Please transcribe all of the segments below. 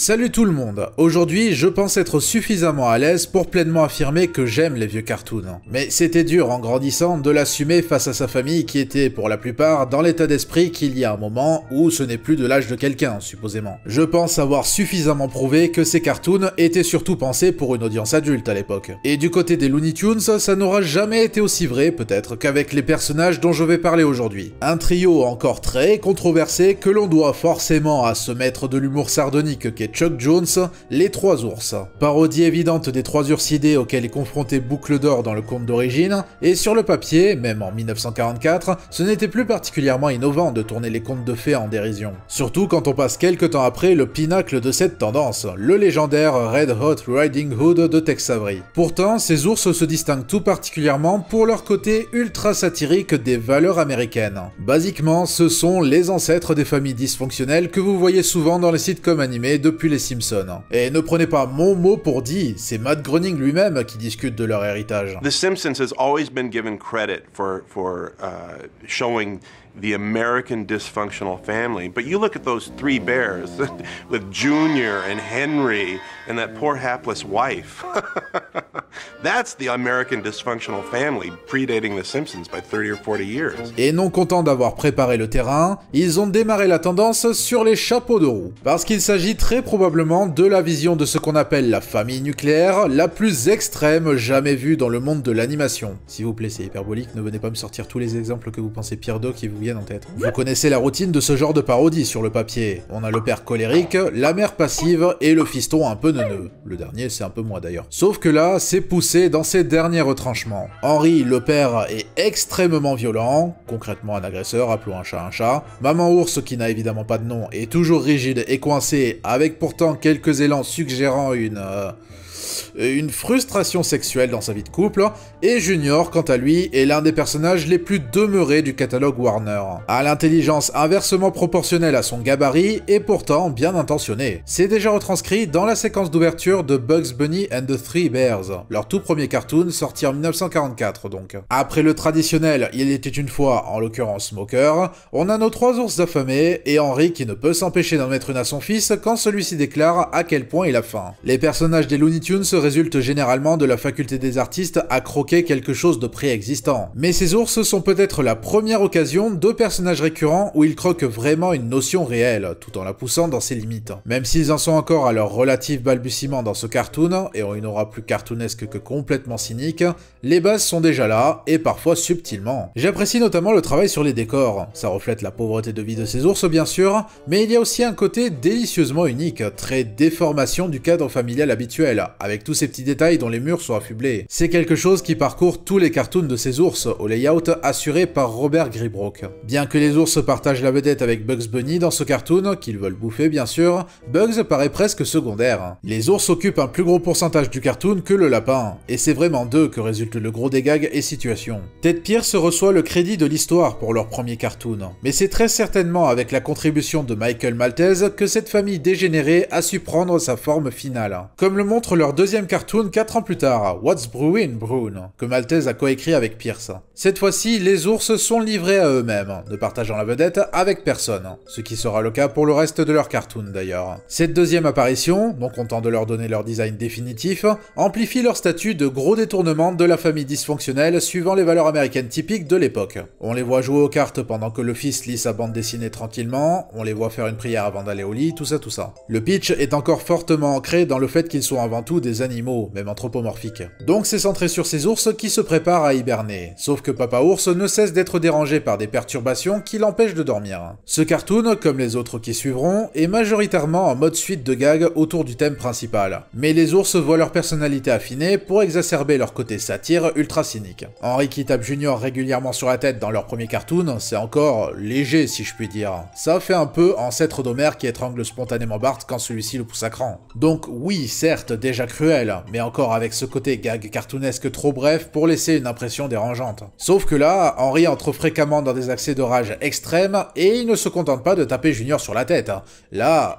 Salut tout le monde, aujourd'hui je pense être suffisamment à l'aise pour pleinement affirmer que j'aime les vieux cartoons. Mais c'était dur en grandissant de l'assumer face à sa famille qui était pour la plupart dans l'état d'esprit qu'il y a un moment où ce n'est plus de l'âge de quelqu'un, supposément. Je pense avoir suffisamment prouvé que ces cartoons étaient surtout pensés pour une audience adulte à l'époque. Et du côté des Looney Tunes, ça n'aura jamais été aussi vrai peut-être qu'avec les personnages dont je vais parler aujourd'hui. Un trio encore très controversé que l'on doit forcément à ce maître de l'humour sardonique qu'est Chuck Jones, les Trois Ours. Parodie évidente des trois ursidés auxquels est confronté Boucle d'Or dans le conte d'origine, et sur le papier, même en 1944, ce n'était plus particulièrement innovant de tourner les contes de fées en dérision. Surtout quand on passe quelques temps après le pinacle de cette tendance, le légendaire Red Hot Riding Hood de Tex Avery. Pourtant, ces ours se distinguent tout particulièrement pour leur côté ultra satirique des valeurs américaines. Basiquement, ce sont les ancêtres des familles dysfonctionnelles que vous voyez souvent dans les sitcoms animés depuis les Simpsons. Et ne prenez pas mon mot pour dit, c'est Matt Groening lui-même qui discute de leur héritage. The Simpsons has always been given credit for showing the American dysfunctional family, but you look at those three bears with Junior and Henry and that poor hapless wife. That's the American dysfunctional family, predating The Simpsons by 30 or 40 years. Et non contents d'avoir préparé le terrain, ils ont démarré la tendance sur les chapeaux de roue. Parce qu'il s'agit très probablement de la vision de ce qu'on appelle la famille nucléaire, la plus extrême jamais vue dans le monde de l'animation. S'il vous plaît, c'est hyperbolique, ne venez pas me sortir tous les exemples que vous pensez pire d'eux qui vous viennent en tête. Vous connaissez la routine de ce genre de parodie sur le papier. On a le père colérique, la mère passive et le fiston un peu neuneux. Le dernier, c'est un peu moi d'ailleurs. Sauf que là, c'est poussé dans ses derniers retranchements. Henry, le père, est extrêmement violent, concrètement un agresseur, appelons un chat un chat. Maman ours, qui n'a évidemment pas de nom, est toujours rigide et coincée, avec pourtant quelques élans suggérant une frustration sexuelle dans sa vie de couple, et Junior, quant à lui, est l'un des personnages les plus demeurés du catalogue Warner. À l'intelligence inversement proportionnelle à son gabarit, et pourtant bien intentionné. C'est déjà retranscrit dans la séquence d'ouverture de Bugs Bunny and the Three Bears, leur tout premier cartoon sorti en 1944 donc. Après le traditionnel Il était une fois, en l'occurrence Smoker, on a nos trois ours affamés, et Henry qui ne peut s'empêcher d'en mettre une à son fils quand celui-ci déclare à quel point il a faim. Les personnages des Looney Tunes résulte généralement de la faculté des artistes à croquer quelque chose de préexistant. Mais ces ours sont peut-être la première occasion de personnages récurrents où ils croquent vraiment une notion réelle, tout en la poussant dans ses limites. Même s'ils en sont encore à leur relatif balbutiement dans ce cartoon, et on n'aura plus cartoonesque que complètement cynique, les bases sont déjà là, et parfois subtilement. J'apprécie notamment le travail sur les décors. Ça reflète la pauvreté de vie de ces ours bien sûr, mais il y a aussi un côté délicieusement unique, très déformation du cadre familial habituel, avec tous ces petits détails dont les murs sont affublés. C'est quelque chose qui parcourt tous les cartoons de ces ours, au layout assuré par Robert Gribrook. Bien que les ours partagent la vedette avec Bugs Bunny dans ce cartoon, qu'ils veulent bouffer bien sûr, Bugs paraît presque secondaire. Les ours occupent un plus gros pourcentage du cartoon que le lapin, et c'est vraiment d'eux que résulte le gros des gags et situations. Ted Pierce reçoit le crédit de l'histoire pour leur premier cartoon, mais c'est très certainement avec la contribution de Michael Maltese que cette famille dégénérée a su prendre sa forme finale. Comme le montre leur deuxième cartoon 4 ans plus tard, What's Brewin' Brown, que Maltese a coécrit avec Pierce. Cette fois-ci, les ours sont livrés à eux-mêmes, ne partageant la vedette avec personne, ce qui sera le cas pour le reste de leur cartoon d'ailleurs. Cette deuxième apparition, non content de leur donner leur design définitif, amplifie leur statut de gros détournement de la famille dysfonctionnelle suivant les valeurs américaines typiques de l'époque. On les voit jouer aux cartes pendant que le fils lit sa bande dessinée tranquillement, on les voit faire une prière avant d'aller au lit, tout ça. Le pitch est encore fortement ancré dans le fait qu'ils sont avant tout des animaux, même anthropomorphiques. Donc c'est centré sur ces ours qui se préparent à hiberner, sauf que Papa Ours ne cesse d'être dérangé par des perturbations qui l'empêchent de dormir. Ce cartoon, comme les autres qui suivront, est majoritairement en mode suite de gags autour du thème principal. Mais les ours voient leur personnalité affinée pour exacerber leur côté satire ultra cynique. Henry qui tape Junior régulièrement sur la tête dans leur premier cartoon, c'est encore léger si je puis dire. Ça fait un peu ancêtre d'Homer qui étrangle spontanément Bart quand celui-ci le pousse à cran. Donc oui, certes, déjà cruel, mais encore avec ce côté gag cartoonesque trop bref pour laisser une impression dérangeante. Sauf que là, Henry entre fréquemment dans des accès de rage extrêmes et il ne se contente pas de taper Junior sur la tête. Là,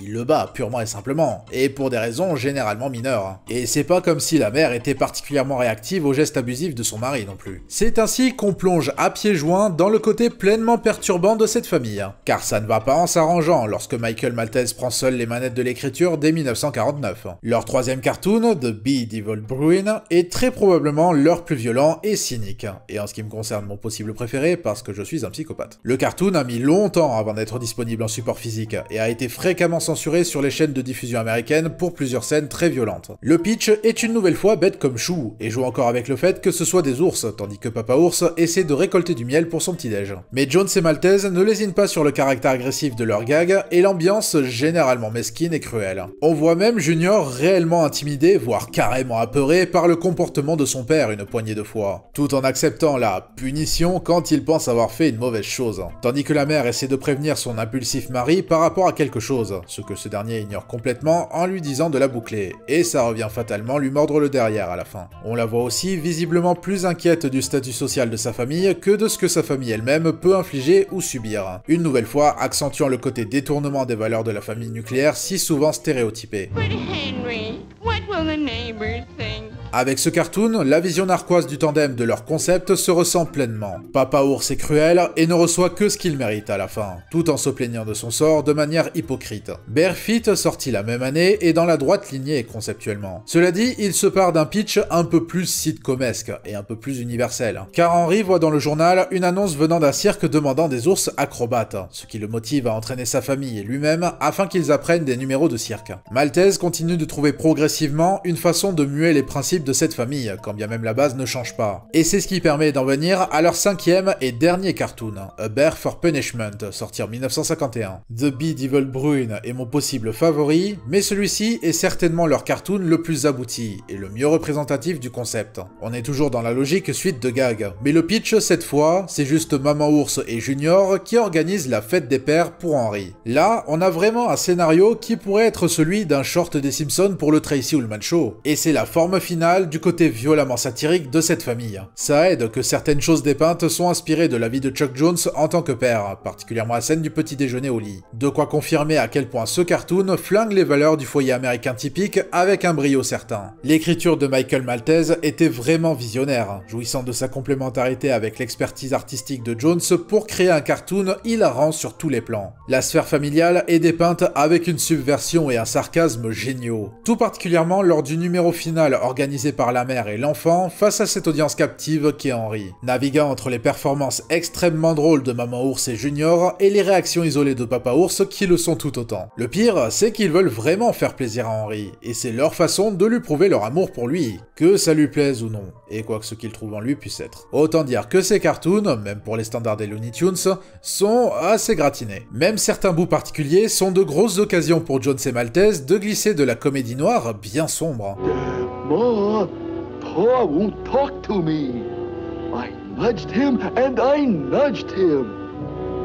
il le bat purement et simplement, et pour des raisons généralement mineures. Et c'est pas comme si la mère était particulièrement réactive aux gestes abusifs de son mari non plus. C'est ainsi qu'on plonge à pieds joints dans le côté pleinement perturbant de cette famille, car ça ne va pas en s'arrangeant lorsque Michael Maltese prend seul les manettes de l'écriture dès 1949. Leur troisième cartoon, The Bee Devil Bruin, est très probablement leur plus violent et cynique, et en ce qui me concerne mon possible préféré parce que je suis un psychopathe. Le cartoon a mis longtemps avant d'être disponible en support physique, et a été fréquemment censuré sur les chaînes de diffusion américaines pour plusieurs scènes très violentes. Le pitch est une nouvelle fois bête comme chou, et joue encore avec le fait que ce soit des ours, tandis que Papa Ours essaie de récolter du miel pour son petit-déj. Mais Jones et Maltese ne lésinent pas sur le caractère agressif de leur gag, et l'ambiance généralement mesquine et cruelle. On voit même Junior réellement intimidé, voire carrément apeuré par le comportement de son père une poignée de fois, tout en acceptant la punition quand il pense avoir fait une mauvaise chose. Tandis que la mère essaie de prévenir son impulsif mari par rapport à quelque chose, ce que ce dernier ignore complètement en lui disant de la boucler, et ça revient fatalement lui mordre le derrière à la fin. On la voit aussi visiblement plus inquiète du statut social de sa famille que de ce que sa famille elle-même peut infliger ou subir. Une nouvelle fois accentuant le côté détournement des valeurs de la famille nucléaire si souvent stéréotypée. But Henry, what will the neighbors think? Avec ce cartoon, la vision narquoise du tandem de leur concept se ressent pleinement. Papa Ours est cruel et ne reçoit que ce qu'il mérite à la fin, tout en se plaignant de son sort de manière hypocrite. Bare Feet, sorti la même année, est dans la droite lignée conceptuellement. Cela dit, il se part d'un pitch un peu plus sitcomesque et un peu plus universel, car Henry voit dans le journal une annonce venant d'un cirque demandant des ours acrobates, ce qui le motive à entraîner sa famille et lui-même afin qu'ils apprennent des numéros de cirque. Maltese continue de trouver progressivement une façon de muer les principes de cette famille, quand bien même la base ne change pas. Et c'est ce qui permet d'en venir à leur cinquième et dernier cartoon, A Bear for Punishment, sorti en 1951. The Bee Devil Bruin est mon possible favori, mais celui-ci est certainement leur cartoon le plus abouti et le mieux représentatif du concept. On est toujours dans la logique suite de gags, mais le pitch cette fois, c'est juste Maman Ours et Junior qui organisent la fête des pères pour Henry. Là, on a vraiment un scénario qui pourrait être celui d'un short des Simpsons pour le Tracy Ullman Show, et c'est la forme finale du côté violemment satirique de cette famille. Ça aide que certaines choses dépeintes sont inspirées de la vie de Chuck Jones en tant que père, particulièrement la scène du petit déjeuner au lit. De quoi confirmer à quel point ce cartoon flingue les valeurs du foyer américain typique avec un brio certain. L'écriture de Michael Maltese était vraiment visionnaire, jouissant de sa complémentarité avec l'expertise artistique de Jones pour créer un cartoon hilarant sur tous les plans. La sphère familiale est dépeinte avec une subversion et un sarcasme géniaux, tout particulièrement lors du numéro final organisé par la mère et l'enfant face à cette audience captive qu'est Henry, naviguant entre les performances extrêmement drôles de Maman Ours et Junior et les réactions isolées de Papa Ours qui le sont tout autant. Le pire, c'est qu'ils veulent vraiment faire plaisir à Henry, et c'est leur façon de lui prouver leur amour pour lui, que ça lui plaise ou non, et quoi que ce qu'ils trouvent en lui puisse être. Autant dire que ces cartoons, même pour les standards des Looney Tunes, sont assez gratinés. Même certains bouts particuliers sont de grosses occasions pour Jones et Maltese de glisser de la comédie noire bien sombre. Ma, Pa won't talk to me. I nudged him and I nudged him.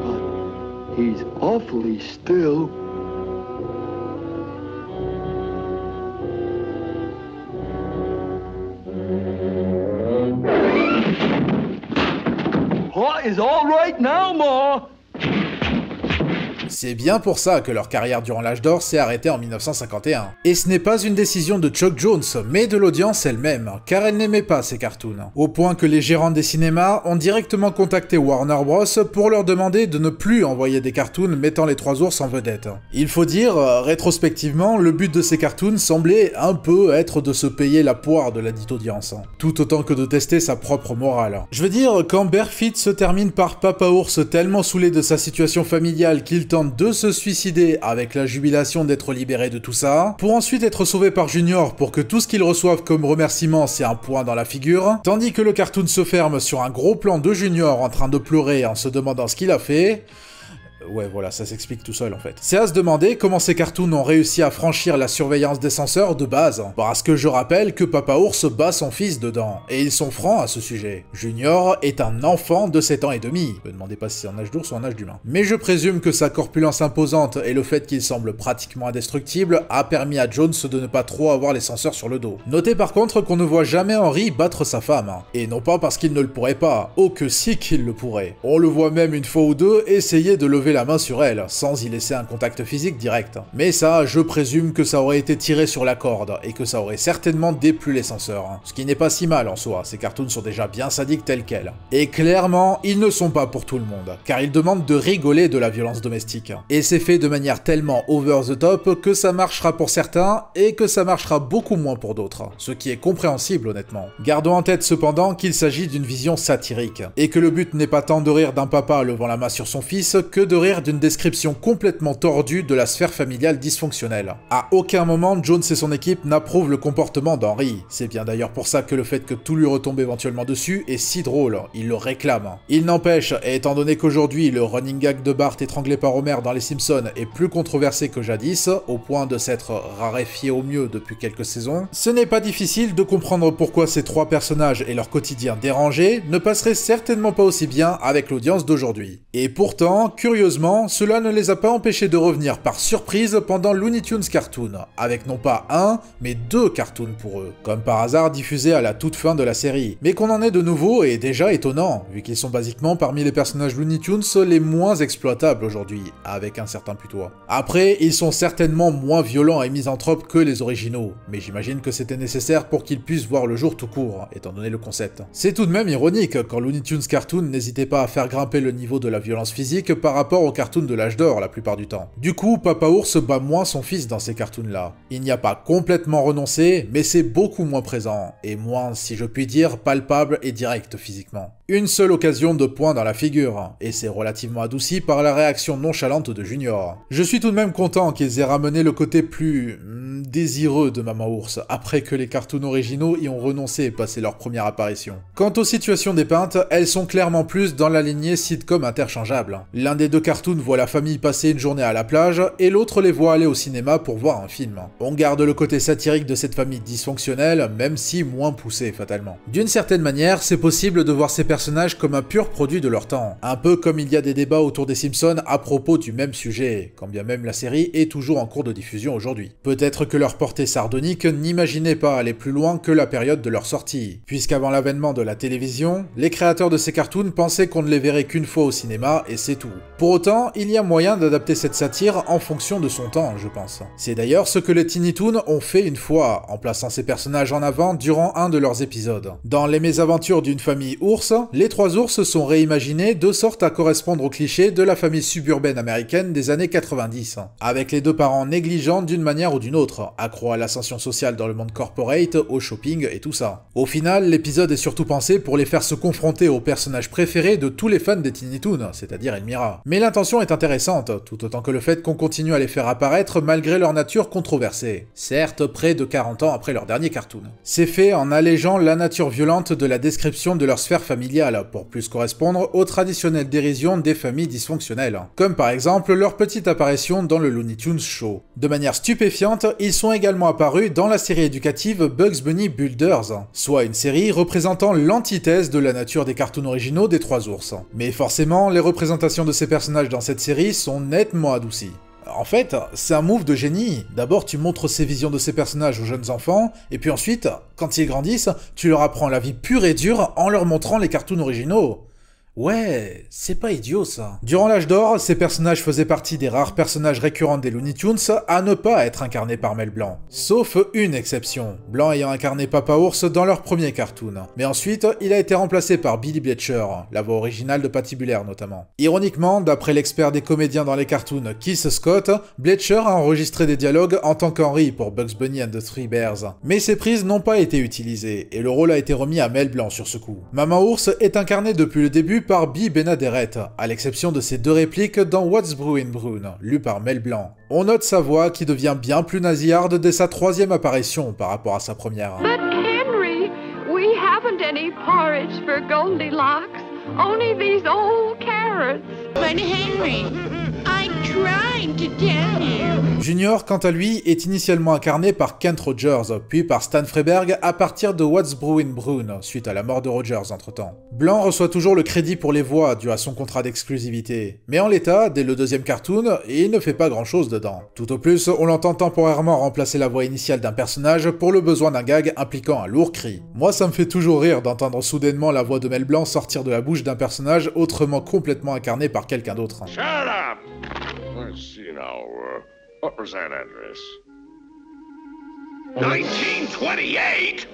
But he's awfully still. Pa is all right now, Ma. C'est bien pour ça que leur carrière durant l'âge d'or s'est arrêtée en 1951. Et ce n'est pas une décision de Chuck Jones, mais de l'audience elle-même, car elle n'aimait pas ces cartoons. Au point que les gérants des cinémas ont directement contacté Warner Bros pour leur demander de ne plus envoyer des cartoons mettant les trois ours en vedette. Il faut dire, rétrospectivement, le but de ces cartoons semblait un peu être de se payer la poire de la dite audience, tout autant que de tester sa propre morale. Je veux dire, quand Bare Feet se termine par Papa Ours tellement saoulé de sa situation familiale qu'il tente de se suicider avec la jubilation d'être libéré de tout ça, pour ensuite être sauvé par Junior pour que tout ce qu'ils reçoivent comme remerciement c'est un point dans la figure, tandis que le cartoon se ferme sur un gros plan de Junior en train de pleurer en se demandant ce qu'il a fait. Ouais, voilà, ça s'explique tout seul en fait. C'est à se demander comment ces cartoons ont réussi à franchir la surveillance des censeurs de base, parce que je rappelle que Papa Ours bat son fils dedans, et ils sont francs à ce sujet. Junior est un enfant de 7 ans et demi. Ne me demandez pas si c'est un âge d'ours ou un âge d'humain. Mais je présume que sa corpulence imposante et le fait qu'il semble pratiquement indestructible a permis à Jones de ne pas trop avoir les censeurs sur le dos. Notez par contre qu'on ne voit jamais Henry battre sa femme, et non pas parce qu'il ne le pourrait pas, oh que si qu'il le pourrait. On le voit même une fois ou deux essayer de lever lever la main sur elle, sans y laisser un contact physique direct. Mais ça, je présume que ça aurait été tiré sur la corde, et que ça aurait certainement déplu les censeurs. Ce qui n'est pas si mal en soi, ces cartoons sont déjà bien sadiques tels quels. Et clairement, ils ne sont pas pour tout le monde, car ils demandent de rigoler de la violence domestique. Et c'est fait de manière tellement over the top que ça marchera pour certains, et que ça marchera beaucoup moins pour d'autres. Ce qui est compréhensible honnêtement. Gardons en tête cependant qu'il s'agit d'une vision satirique, et que le but n'est pas tant de rire d'un papa levant la main sur son fils, que de rire d'une description complètement tordue de la sphère familiale dysfonctionnelle. À aucun moment, Jones et son équipe n'approuvent le comportement d'Henry. C'est bien d'ailleurs pour ça que le fait que tout lui retombe éventuellement dessus est si drôle, il le réclame. Il n'empêche, et étant donné qu'aujourd'hui le running gag de Bart étranglé par Homer dans Les Simpsons est plus controversé que jadis, au point de s'être raréfié au mieux depuis quelques saisons, ce n'est pas difficile de comprendre pourquoi ces trois personnages et leur quotidien dérangé ne passeraient certainement pas aussi bien avec l'audience d'aujourd'hui. Et pourtant, curieusement, cela ne les a pas empêchés de revenir par surprise pendant Looney Tunes Cartoon, avec non pas un, mais deux cartoons pour eux, comme par hasard diffusés à la toute fin de la série. Mais qu'on en ait de nouveau est déjà étonnant, vu qu'ils sont basiquement parmi les personnages Looney Tunes les moins exploitables aujourd'hui, avec un certain putois. Après, ils sont certainement moins violents et misanthropes que les originaux, mais j'imagine que c'était nécessaire pour qu'ils puissent voir le jour tout court, étant donné le concept. C'est tout de même ironique quand Looney Tunes Cartoon n'hésitait pas à faire grimper le niveau de la violence physique par rapport aux cartoons de l'âge d'or la plupart du temps. Du coup, Papa Ours bat moins son fils dans ces cartoons-là. Il n'y a pas complètement renoncé, mais c'est beaucoup moins présent, et moins, si je puis dire, palpable et direct physiquement. Une seule occasion de poing dans la figure, et c'est relativement adouci par la réaction nonchalante de Junior. Je suis tout de même content qu'ils aient ramené le côté plus désireux de Maman Ours, après que les cartoons originaux y ont renoncé et passé leur première apparition. Quant aux situations dépeintes, elles sont clairement plus dans la lignée sitcom interchangeable. L'un des deux cartoons voit la famille passer une journée à la plage, et l'autre les voit aller au cinéma pour voir un film. On garde le côté satirique de cette famille dysfonctionnelle, même si moins poussé fatalement. D'une certaine manière, c'est possible de voir ces personnages comme un pur produit de leur temps, un peu comme il y a des débats autour des Simpsons à propos du même sujet, quand bien même la série est toujours en cours de diffusion aujourd'hui. Peut-être que leur portée sardonique n'imaginait pas aller plus loin que la période de leur sortie, puisqu'avant l'avènement de la télévision, les créateurs de ces cartoons pensaient qu'on ne les verrait qu'une fois au cinéma et c'est tout. Pour autant, il y a moyen d'adapter cette satire en fonction de son temps, je pense. C'est d'ailleurs ce que les Tiny Toons ont fait une fois, en plaçant ces personnages en avant durant un de leurs épisodes. Dans Les Mésaventures d'une famille ours, les trois ours sont réimaginés de sorte à correspondre aux clichés de la famille suburbaine américaine des années 90, avec les deux parents négligents d'une manière ou d'une autre, accro à l'ascension sociale dans le monde corporate, au shopping et tout ça. Au final, l'épisode est surtout pensé pour les faire se confronter aux personnages préférés de tous les fans des Tiny Toons, c'est-à-dire Elmira. Mais l'intention est intéressante, tout autant que le fait qu'on continue à les faire apparaître malgré leur nature controversée. Certes, près de 40 ans après leur dernier cartoon. C'est fait en allégeant la nature violente de la description de leur sphère familiale, pour plus correspondre aux traditionnelles dérisions des familles dysfonctionnelles, comme par exemple leur petite apparition dans le Looney Tunes Show. De manière stupéfiante, ils sont également apparus dans la série éducative Bugs Bunny Builders, soit une série représentant l'antithèse de la nature des cartoons originaux des trois ours. Mais forcément, les représentations de ces personnages dans cette série sont nettement adoucies. En fait, c'est un move de génie. D'abord, tu montres ces visions de ces personnages aux jeunes enfants, et puis ensuite, quand ils grandissent, tu leur apprends la vie pure et dure en leur montrant les cartoons originaux. Ouais, c'est pas idiot ça. Durant l'âge d'or, ces personnages faisaient partie des rares personnages récurrents des Looney Tunes à ne pas être incarnés par Mel Blanc. Sauf une exception, Blanc ayant incarné Papa Ours dans leur premier cartoon. Mais ensuite, il a été remplacé par Billy Bletcher, la voix originale de Patibulaire notamment. Ironiquement, d'après l'expert des comédiens dans les cartoons Keith Scott, Bletcher a enregistré des dialogues en tant qu'Henry pour Bugs Bunny and the Three Bears. Mais ces prises n'ont pas été utilisées, et le rôle a été remis à Mel Blanc sur ce coup. Maman Ours est incarnée depuis le début par Bee Benaderet, à l'exception de ses deux répliques dans What's Brewin' Brune, lu par Mel Blanc. On note sa voix qui devient bien plus nasillarde dès sa troisième apparition par rapport à sa première. But Henry, we haven't any porridge for Goldilocks, only these old carrots. But Henry, I tried to tell you. Junior, quant à lui, est initialement incarné par Kent Rogers, puis par Stan Freberg à partir de What's Brewin' Brune, suite à la mort de Rogers entre-temps. Blanc reçoit toujours le crédit pour les voix dû à son contrat d'exclusivité, mais en l'état, dès le deuxième cartoon, il ne fait pas grand-chose dedans. Tout au plus, on l'entend temporairement remplacer la voix initiale d'un personnage pour le besoin d'un gag impliquant un lourd cri. Moi, ça me fait toujours rire d'entendre soudainement la voix de Mel Blanc sortir de la bouche d'un personnage autrement complètement incarné par quelqu'un d'autre. Shut up! now, what was that address? 1928?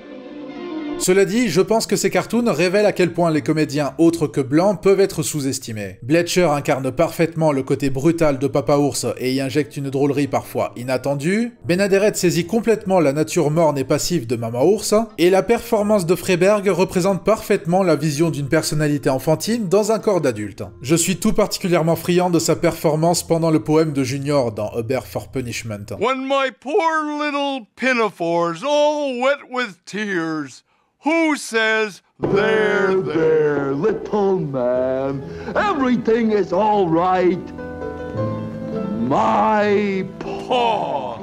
Cela dit, je pense que ces cartoons révèlent à quel point les comédiens autres que blancs peuvent être sous-estimés. Bletcher incarne parfaitement le côté brutal de Papa Ours et y injecte une drôlerie parfois inattendue, Ben Aderet saisit complètement la nature morne et passive de Mama Ours, et la performance de Freiberg représente parfaitement la vision d'une personnalité enfantine dans un corps d'adulte. Je suis tout particulièrement friand de sa performance pendant le poème de Junior dans A Bear for Punishment. When my poor little pinafore's all wet with tears, who says, There, there, little man. Everything is all right. My paw.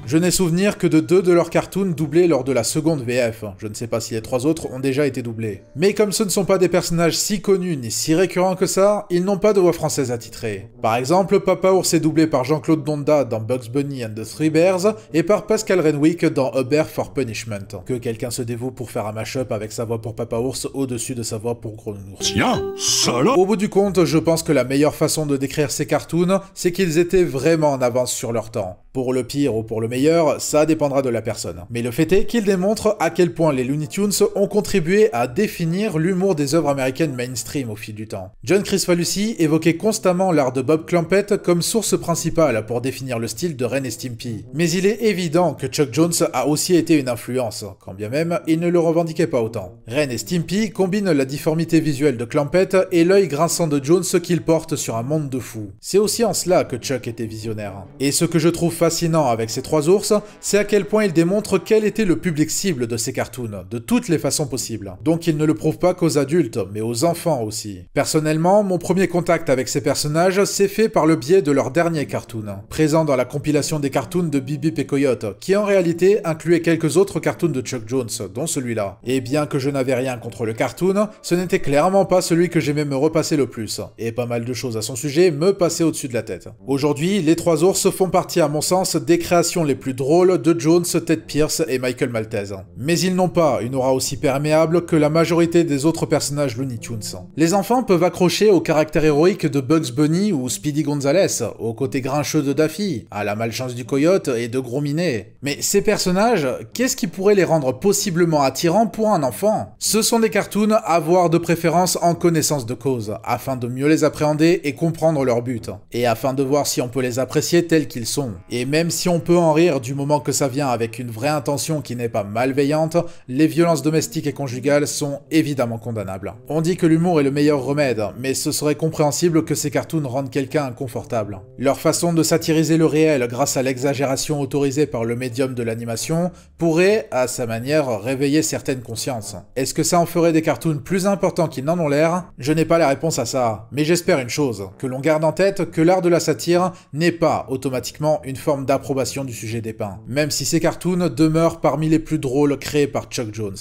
Je n'ai souvenir que de 2 de leurs cartoons doublés lors de la seconde VF, je ne sais pas si les 3 autres ont déjà été doublés. Mais comme ce ne sont pas des personnages si connus ni si récurrents que ça, ils n'ont pas de voix française attitrée. Par exemple, Papa Ours est doublé par Jean-Claude Donda dans Bugs Bunny and the Three Bears et par Pascal Renwick dans A Bear for Punishment. Que quelqu'un se dévoue pour faire un mash-up avec sa voix pour Papa Ours au-dessus de sa voix pour Gros Nounours. tiens, ça là! Au bout du compte, je pense que la meilleure façon de décrire ces cartoons, c'est qu'ils étaient vraiment en avance sur leur temps. Pour le pire ou pour le meilleur, ça dépendra de la personne. Mais le fait est qu'ils démontrent à quel point les Looney Tunes ont contribué à définir l'humour des œuvres américaines mainstream au fil du temps. John Kricfalusi évoquait constamment l'art de Bob Clampett comme source principale pour définir le style de Ren et Stimpy. Mais il est évident que Chuck Jones a aussi été une influence, quand bien même il ne le revendiquait pas autant. Ren et Stimpy combinent la difformité visuelle de Clampett et l'œil grinçant de Jones qu'il porte sur un monde de fous. C'est aussi en cela que Chuck était visionnaire. Et ce que je trouve fascinant avec ces 3 ours, c'est à quel point il démontre quel était le public cible de ces cartoons, de toutes les façons possibles. Donc il ne le prouve pas qu'aux adultes, mais aux enfants aussi. Personnellement, mon premier contact avec ces personnages s'est fait par le biais de leur dernier cartoon, présent dans la compilation des cartoons de Bip Bip et Coyote, qui en réalité incluait quelques autres cartoons de Chuck Jones, dont celui-là. Et bien que je n'avais rien contre le cartoon, ce n'était clairement pas celui que j'aimais me repasser le plus, et pas mal de choses à son sujet me passaient au-dessus de la tête. Aujourd'hui, les 3 ours font partie à mon sens des créations les plus drôles de Jones, Ted Pierce et Michael Maltese. Mais ils n'ont pas une aura aussi perméable que la majorité des autres personnages Looney Tunes. Les enfants peuvent accrocher au caractère héroïque de Bugs Bunny ou Speedy Gonzales, au côté grincheux de Daffy, à la malchance du coyote et de Gros Minet. Mais ces personnages, qu'est-ce qui pourrait les rendre possiblement attirants pour un enfant? Ce sont des cartoons à voir de préférence en connaissance de cause, afin de mieux les appréhender et comprendre leur but, et afin de voir si on peut les apprécier tels qu'ils sont. Et même si on peut en rire du moment que ça vient avec une vraie intention qui n'est pas malveillante, les violences domestiques et conjugales sont évidemment condamnables. On dit que l'humour est le meilleur remède, mais ce serait compréhensible que ces cartoons rendent quelqu'un inconfortable. Leur façon de satiriser le réel grâce à l'exagération autorisée par le médium de l'animation pourrait, à sa manière, réveiller certaines consciences. Est-ce que ça en ferait des cartoons plus importants qu'ils n'en ont l'air? Je n'ai pas la réponse à ça, mais j'espère une chose, que l'on garde en tête que l'art de la satire n'est pas automatiquement une forme d'approbation du sujet dépeint, même si ces cartoons demeurent parmi les plus drôles créés par Chuck Jones.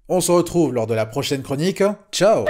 On se retrouve lors de la prochaine chronique, ciao!